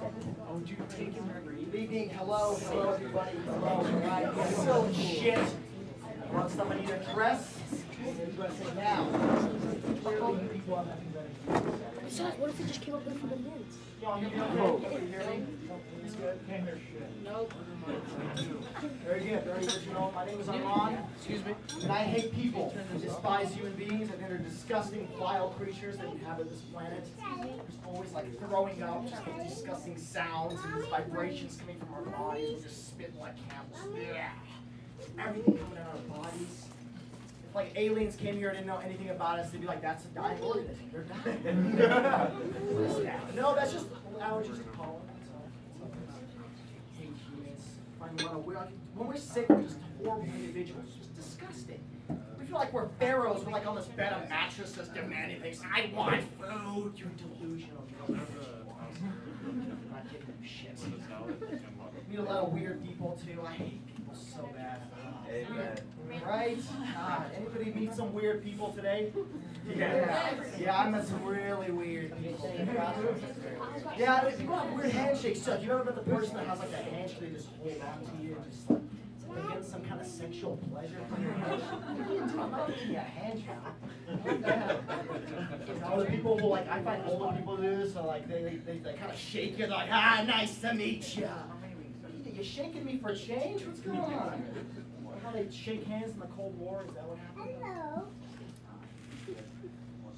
Oh, dude, good evening. Hello, everybody. Hello, right? So shit. Want somebody to dress? What do I say now? Clearly, you people have nothing better to do. Besides, what if we just came up with it from the minutes? Y'all hear me okay? Can you hear me? It's good. Can't hear shit. Nope. Very good. Very good. You know, my name is Arman. Excuse me. And I hate people. I despise human beings. I think they're disgusting, vile creatures that inhabit this planet. There's always like throwing up, just like disgusting sounds and these vibrations coming from our bodies. We're just spitting like camels. Yeah. Everything coming out of our bodies. If like aliens came here and didn't know anything about us, they'd be like, "That's a dying organism. They're dying." No, that's just allergies to pollen. Hate humans. Find a lot of weird. When we're sick, we're just horrible individuals. Just disgusting. We feel like we're pharaohs. We're like on this bed of mattresses demanding things. I want food. You're delusional. You don't I'm not giving you shit. Meet a lot of weird people too. I hate people so bad. Amen. Right? Anybody meet some weird people today? Yeah, I met some really weird people. Yeah, people have weird handshakes too. You ever met the person that has like a handshake they just hold on to you and just like they get some kind of sexual pleasure from your handshake? I'm not giving you a handshake. Or the people who like, I find older people do this, so like they kind of shake you, they're like, ah, nice to meet you. You shaking me for change? What's going on? How they shake hands in the Cold War? Is that what happened? Hello.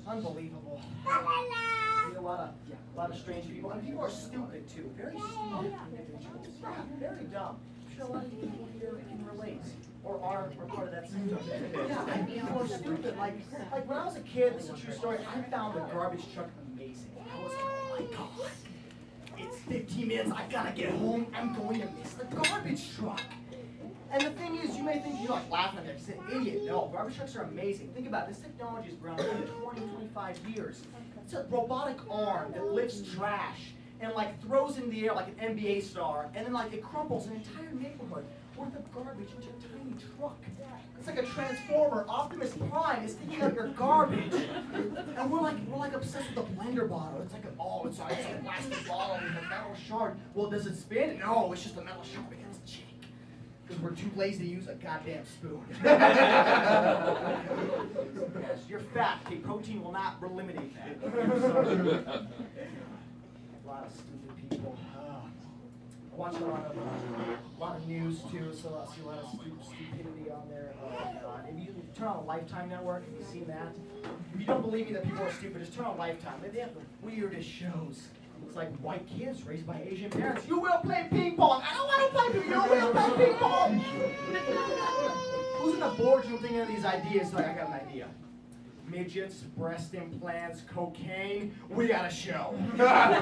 Unbelievable. See a lot of strange people, and people are stupid too. Very stupid individuals. Yeah, very dumb. I'm sure a lot of people here can relate, or are part of that system. Yeah, people are stupid. Like when I was a kid, this is a true story. I found the garbage truck amazing. I was like, oh my god. It's 15 minutes, I gotta get home, I'm going to miss the garbage truck. And the thing is, you may think you're like laughing at that, you're an idiot. No, garbage trucks are amazing. Think about it, this technology has grown for 20, 25 years. It's a robotic arm that lifts trash and like throws in the air like an NBA star, and then like it crumples an entire neighborhood worth of garbage into a tiny truck. It's like a transformer. Optimus Prime is taking out your garbage, and we're like obsessed with the blender bottle. It's like it's a plastic bottle with a metal shard. Well, does it spin? No, it's just a metal shard because it's cheap. Because we're too lazy to use a goddamn spoon. Yes, you're fat. Okay, protein will not eliminate that. A lot of stupid people. I watch a lot of news too, so I see a lot of stupidity on there. If you turn on Lifetime Network, have you seen that? If you don't believe me that people are stupid, just turn on Lifetime. They have the weirdest shows. It's like white kids raised by Asian parents. You will play ping pong. I don't want to play ping pong. You will play ping pong. Who's in the boardroom thinking of these ideas? Like, I got an idea. Midgets, breast implants, cocaine. We got a show. God, I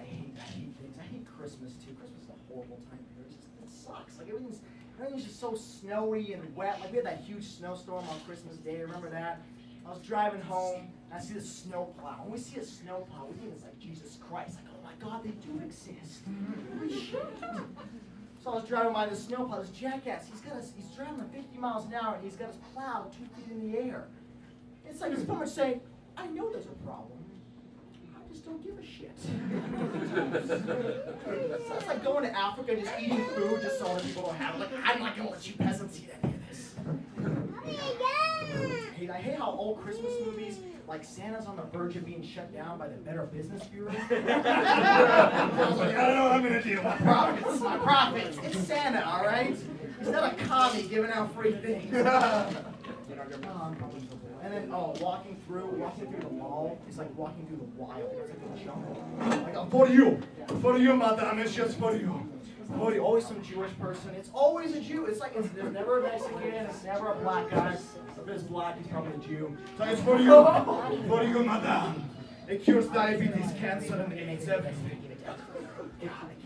hate things. I hate Christmas too. Christmas is a horrible time period. It sucks. Like everything's just so snowy and wet. Like we had that huge snowstorm on Christmas Day. Remember that? I was driving home and I see the snowplow. When we see a snowplow, we think it's like Jesus Christ. Like, oh my God, they do exist. Holy shit. So I was driving by this snowplow, this jackass. He's driving at 50 miles an hour and he's got his plow 2 feet in the air. It's like he's pretty much saying, I know there's a problem. I just don't give a shit. So it's like going to Africa and just eating food just so other people don't have it. Like, I'm not going to let you peasants eat any of this. I hate how old Christmas movies, like Santa's on the verge of being shut down by the Better Business Bureau. I was like, I don't know what I'm going to do. My profits. It's Santa, all right? He's not a commie giving out free things. Unbelievable. And then, walking through the mall is like walking through the wild. It's like a jungle. Like, for you, madame, it's just for you. Always some Jewish person. It's always a Jew. It's like there's never a Mexican. It's never a black guy. If it's black, he's probably a Jew. So it's for you, madame. It cures diabetes, cancer, and AIDS. I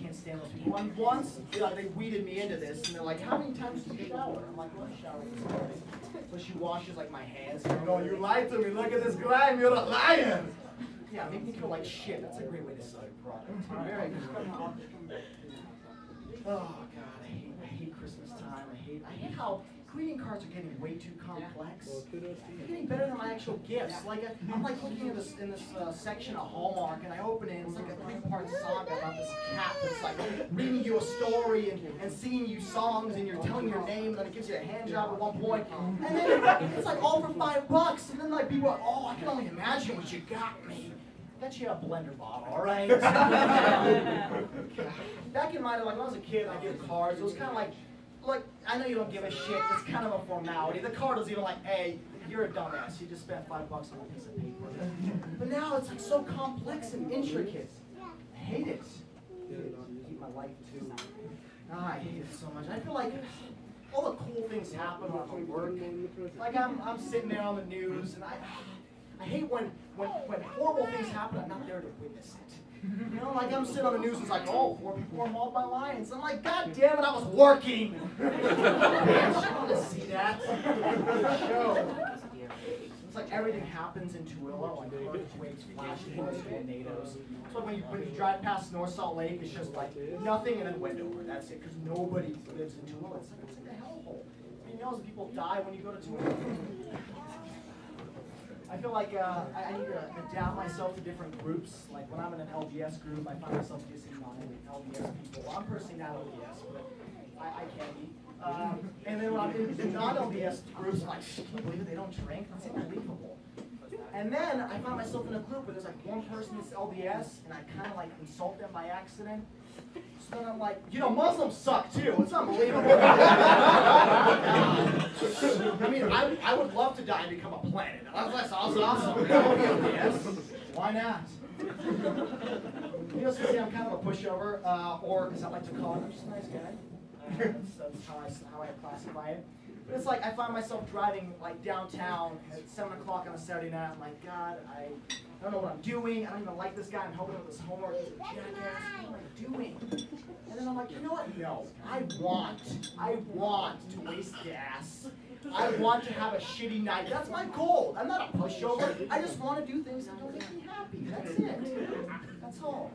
can't stand those people. Once, they weeded me into this, and they're like, "How many times do you shower?" I'm like, "Well, I shower this morning." So she washes like my hands. No, you lied to me. Look at this grime. You're a liar. Yeah, make me feel like shit. That's a great way to sell your product. Very good. Oh God, I hate Christmas time. I hate how greeting cards are getting way too complex. They're getting better than my actual gifts. Like I'm like looking in this section of Hallmark, and I open it, and it's like a 3-part saga about this cat that's like reading you a story and singing you songs, and you're telling your name, and then it gives you a hand job at one point, and then it's like all for $5, and then like people are, oh, I can only imagine what you got me. Got you a blender bottle, all right? Back in my, like when I was a kid, I get cards. It was kind of like, I know you don't give a shit. It's kind of a formality. The card was even like, hey, you're a dumbass. You just spent $5 on a piece of paper. But now it's like so complex and intricate. I hate it. I hate my life too. I hate it so much. I feel like all the cool things happen when I'm at work. Like I'm sitting there on the news, and I hate when horrible things happen, I'm not there to witness it. You know, like I'm sitting on the news and it's like, oh, 4 people were mauled by lions. I'm like, God damn it, I was working. I want to see that. Show. It's like everything happens in Tooele, like earthquakes, flash floods, tornadoes. So when you drive past North Salt Lake, it's just like nothing and then Wendover. That's it, because nobody lives in Tooele. It's like a hellhole. I mean, you know, people die when you go to Tooele. I feel like I need to adapt myself to different groups. Like when I'm in an LDS group, I find myself dissing on LDS people. Well, I'm personally not LDS, but I can be. And then when I'm in non-LDS groups, I'm like, can you believe it? They don't drink? That's unbelievable. And then I find myself in a group where there's like one person that's LDS, and I kind of like insult them by accident. So then I'm like, you know, Muslims suck too. It's unbelievable. I mean, I would love to die and become a planet. That's awesome. Yes. Why not? You know, say I'm kind of a pushover, or as I like to call it, I'm just a nice guy. That's how I classify it. But it's like I find myself driving like downtown at 7 o'clock on a Saturday night. I'm like, God, I don't know what I'm doing. I don't even like this guy. I'm helping with this homework. He's a jackass. What am I doing? And then I'm like, you know what? No, I want to waste gas. I want to have a shitty night. That's my goal. I'm not a pushover. I just want to do things that don't make me happy. That's it. That's all.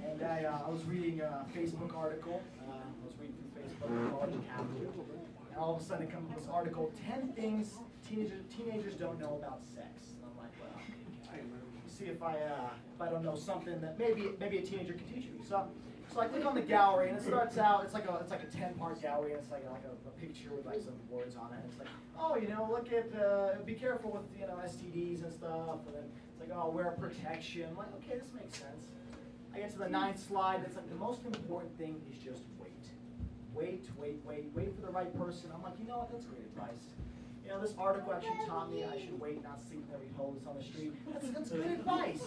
And I was reading a Facebook article. I was reading through Facebook, college and after. And all of a sudden it comes this article, 10 things teenagers don't know about sex. And I'm like, well, see if I don't know something that maybe a teenager can teach me. So I click on the gallery, and it starts out, it's like a 10-part gallery, and it's like a picture with like some words on it. And it's like, oh, you know, look at, be careful with, you know, STDs and stuff. And then it's like, oh, wear protection. I'm like, okay, this makes sense. I get to the 9th slide, and it's like the most important thing is just wait. Wait for the right person. I'm like, you know what, that's great advice. You know, this article actually taught me I should wait, not sleep with every hoe that's on the street. That's good advice.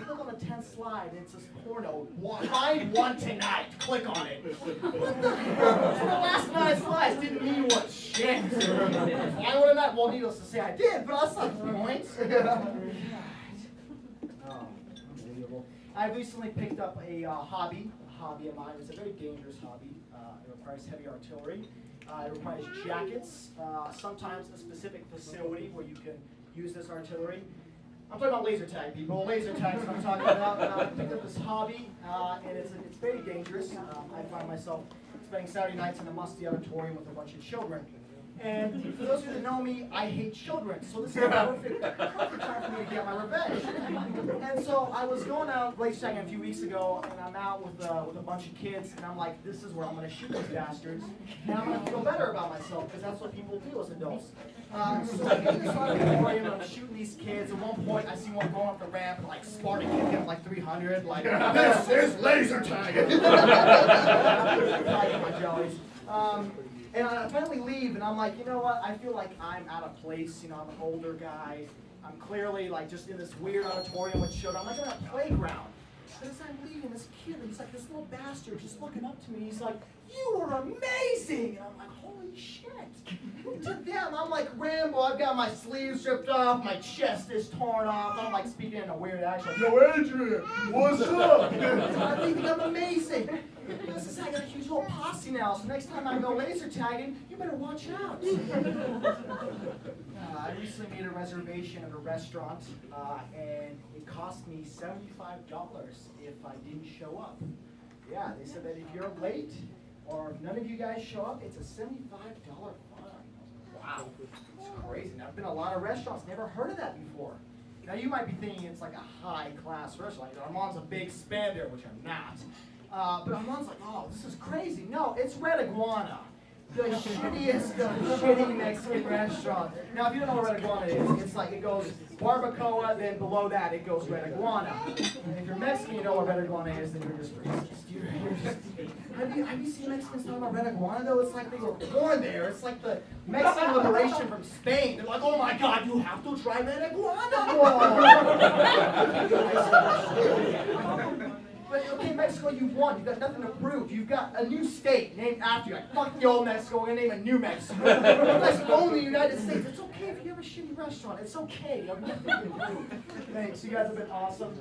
Look on the 10th slide, and it says porno. Find one tonight. Click on it. What the hell? So the last 9 slides didn't mean what shit. Find one tonight. Well, needless to say, I did, but that's not the point. Oh, unbelievable. I recently picked up a hobby of mine. It's a very dangerous hobby. It requires heavy artillery. It requires jackets, sometimes a specific facility where you can use this artillery. I'm talking about laser tag, people. Laser tag is what I'm talking about. I picked up this hobby, and it's very dangerous. I find myself spending Saturday nights in a musty auditorium with a bunch of children. And for those of you that know me, I hate children, so this is a perfect time for me to get my revenge. And so I was going out laser tagging a few weeks ago, and I'm out with a bunch of kids, and I'm like, this is where I'm going to shoot these bastards, and I'm going to feel better about myself, because that's what people do as adults. So I'm in this auditorium, and I'm shooting these kids. At one point, I see one going up the ramp, and like Spartan kid getting like 300, like, this is laser tagging! I get my jellies. And I finally leave, and I'm like, you know what? I feel like I'm out of place. You know, I'm an older guy. I'm clearly like just in this weird auditorium with children. I'm like in a playground. But as I'm leaving, this kid, he's like this little bastard just looking up to me. He's like, you are amazing! And I'm like, holy shit. To them, I'm like Rambo. I've got my sleeves ripped off. My chest is torn off. I'm like speaking in a weird accent. Yo, Adrian, what's up? I think I'm amazing. I got a huge whole posse now, so next time I go laser tagging, you better watch out. I recently made a reservation at a restaurant, and it cost me $75 if I didn't show up. Yeah, they said that if you're late, or if none of you guys show up, it's a $75 fine. Wow, it's crazy. Now, I've been to a lot of restaurants, never heard of that before. Now, you might be thinking it's like a high-class restaurant. Arman's a big spender, which I'm not. But Arman's like, oh, this is crazy. No, it's Red Iguana. The shittiest of shitty Mexican restaurant. Now, if you don't know what Red Iguana is, it's like it goes barbacoa, then below that it goes Red Iguana. And if you're Mexican, you know what Red Iguana is, then you're just racist. Have you seen Mexicans talking about Red Iguana, though? It's like they were born there. It's like the Mexican liberation from Spain. They're like, oh my God, you have to try Red Iguana. But okay, Mexico, you've won. You've got nothing to prove. You've got a new state named after you. Like, fuck the old Mexico, we're gonna name it New Mexico. You guys own the United States. It's okay if you have a shitty restaurant. It's okay. You have nothing to prove. Thanks. You guys have been awesome.